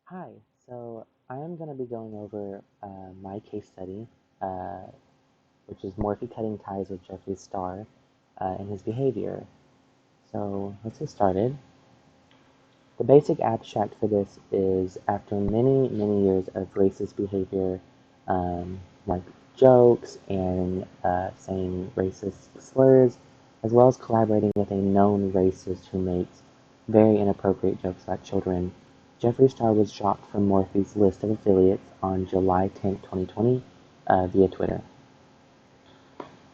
Hi, so I am going to be going over my case study, uh, which is Morphe cutting ties with Jeffree Star and his behavior. So let's get started. The basic abstract for this is after many, many years of racist behavior, like jokes and saying racist slurs, as well as collaborating with a known racist who makes very inappropriate jokes about children, Jeffree Star was dropped from Morphe's list of affiliates on July 10th, 2020, via Twitter.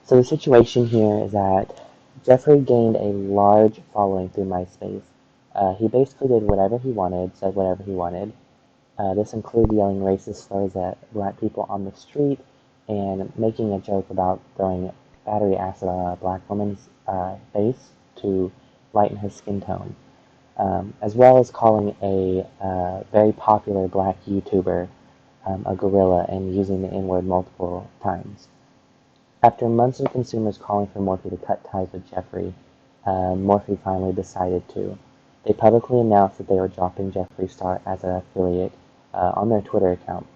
So the situation here is that Jeffrey gained a large following through MySpace. He basically did whatever he wanted, said whatever he wanted. This included yelling racist slurs at black people on the street and making a joke about throwing battery acid on a black woman's face to lighten her skin tone, as well as calling a very popular black YouTuber a gorilla and using the N word multiple times. After months of consumers calling for Morphe to cut ties with Jeffree, Morphe finally decided to. They publicly announced that they were dropping Jeffree Star as an affiliate on their Twitter account.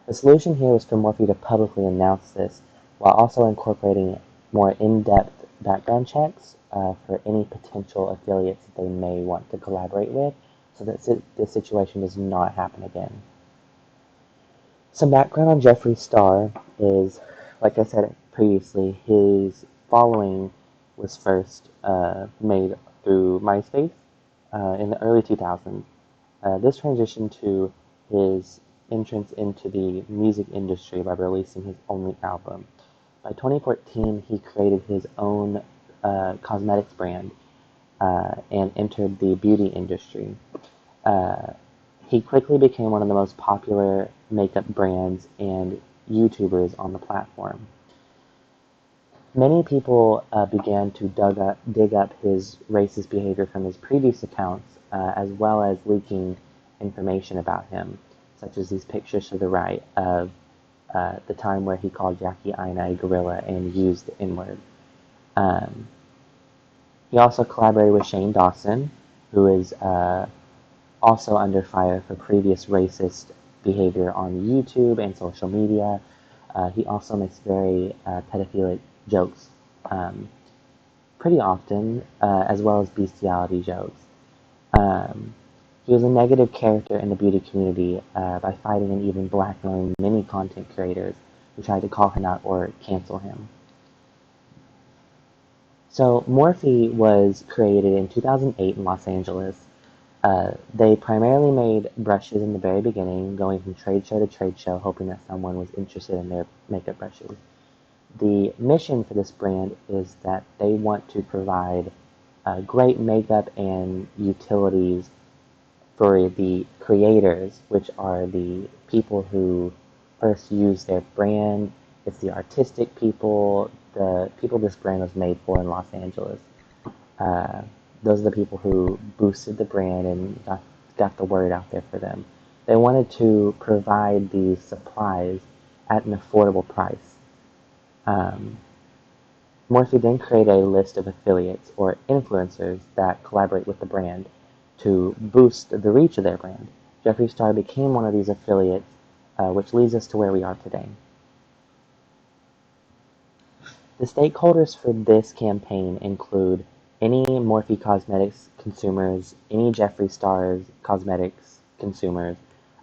The solution here was for Morphe to publicly announce this, while also incorporating more in-depth background checks for any potential affiliates that they may want to collaborate with, so that this situation does not happen again. Some background on Jeffree Star is, like I said previously, his following was first made through MySpace in the early 2000s. This transitioned to his entrance into the music industry by releasing his only album. By 2014, he created his own cosmetics brand and entered the beauty industry. Uh, he quickly became one of the most popular makeup brands and YouTubers on the platform. Many people began to dig up his racist behavior from his previous accounts, as well as leaking information about him, such as these pictures to the right of the time where he called Jackie Aina a gorilla and used the N-word. Um, he also collaborated with Shane Dawson, who is also under fire for previous racist behavior on YouTube and social media. He also makes very pedophilic jokes um, pretty often, as well as bestiality jokes. Um, he was a negative character in the beauty community by fighting and even blackmailing many content creators who tried to call him out or cancel him. So Morphe was created in 2008 in Los Angeles. They primarily made brushes in the very beginning, going from trade show to trade show, hoping that someone was interested in their makeup brushes. The mission for this brand is that they want to provide great makeup and utilities for the creators, which are the people who first use their brand. It's the artistic people, the people this brand was made for in Los Angeles. Uh, those are the people who boosted the brand and got the word out there for them. They wanted to provide these supplies at an affordable price. Um, Morphe then created a list of affiliates or influencers that collaborate with the brand to boost the reach of their brand. Jeffree Star became one of these affiliates, which leads us to where we are today. The stakeholders for this campaign include any Morphe Cosmetics consumers, any Jeffree Star's cosmetics consumers,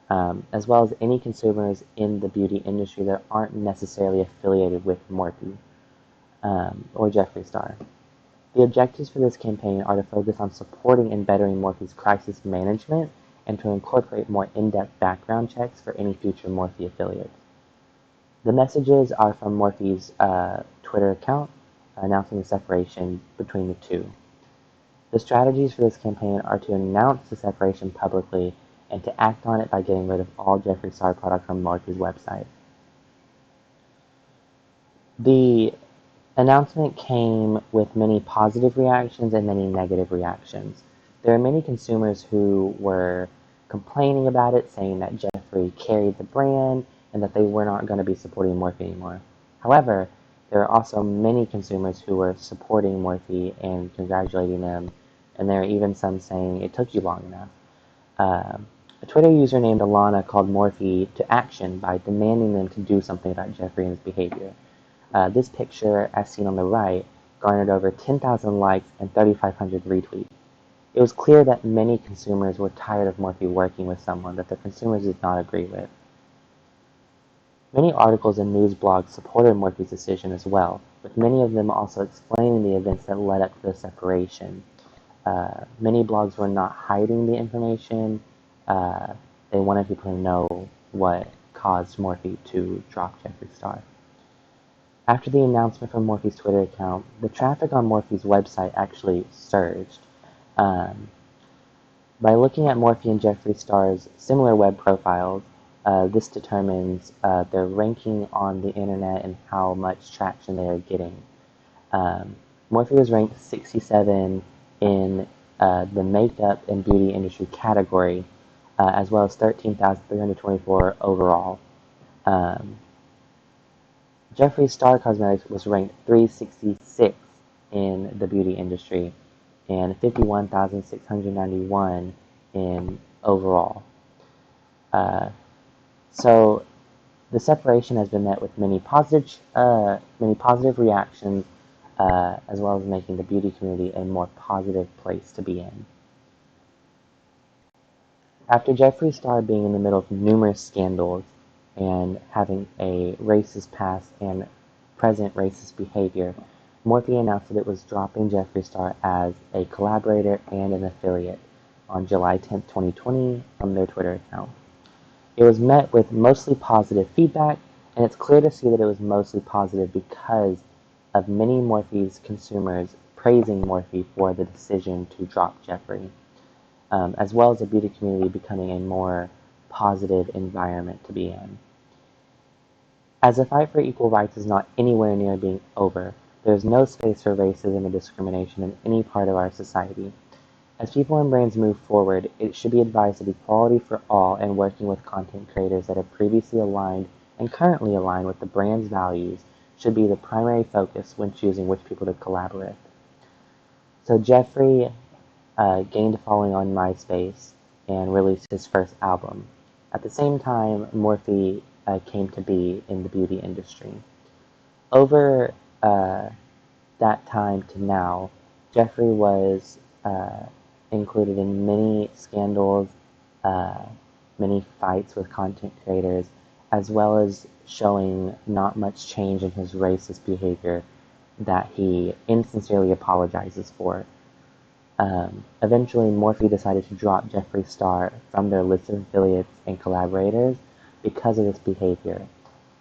as well as any consumers in the beauty industry that aren't necessarily affiliated with Morphe or Jeffree Star. The objectives for this campaign are to focus on supporting and bettering Morphe's crisis management and to incorporate more in-depth background checks for any future Morphe affiliates. The messages are from Morphe's Twitter account announcing the separation between the two. The strategies for this campaign are to announce the separation publicly and to act on it by getting rid of all Jeffree Star products from Morphe's website. The announcement came with many positive reactions and many negative reactions. There are many consumers who were complaining about it, saying that Jeffree carried the brand and that they were not going to be supporting Morphe anymore. However, there are also many consumers who were supporting Morphe and congratulating them, and there are even some saying it took you long enough. A Twitter user named Alana called Morphe to action by demanding them to do something about Jeffree and his behavior. This picture, as seen on the right, garnered over 10,000 likes and 3,500 retweets. It was clear that many consumers were tired of Morphe working with someone that the consumers did not agree with. Many articles and news blogs supported Morphe's decision as well, with many of them also explaining the events that led up to the separation. Many blogs were not hiding the information. Uh, they wanted people to know what caused Morphe to drop Jeffree Star. After the announcement from Morphe's Twitter account, the traffic on Morphe's website actually surged. Um, by looking at Morphe and Jeffree Star's similar web profiles, this determines their ranking on the internet and how much traction they are getting. Morphe was ranked 67 in the makeup and beauty industry category, as well as 13,324 overall. Jeffree Star Cosmetics was ranked 366 in the beauty industry and 51,691 in overall. So the separation has been met with many positive reactions, as well as making the beauty community a more positive place to be in. After Jeffree Star being in the middle of numerous scandals and having a racist past and present racist behavior, Morphe announced that it was dropping Jeffree Star as a collaborator and an affiliate on July 10, 2020, from their Twitter account. It was met with mostly positive feedback, and it's clear to see that it was mostly positive because of many Morphe's consumers praising Morphe for the decision to drop Jeffree, as well as the beauty community becoming a more positive environment to be in. As the fight for equal rights is not anywhere near being over, there is no space for racism and discrimination in any part of our society. As people and brands move forward, it should be advised that equality for all and working with content creators that have previously aligned and currently align with the brand's values should be the primary focus when choosing which people to collaborate. So Jeffree gained a following on MySpace and released his first album. At the same time, Morphe came to be in the beauty industry. Over that time to now, Jeffree was included in many scandals, many fights with content creators, as well as showing not much change in his racist behavior that he insincerely apologizes for. Eventually, Morphe decided to drop Jeffree Star from their list of affiliates and collaborators because of this behavior.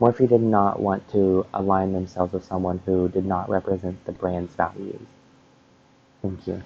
Morphe did not want to align themselves with someone who did not represent the brand's values. Thank you.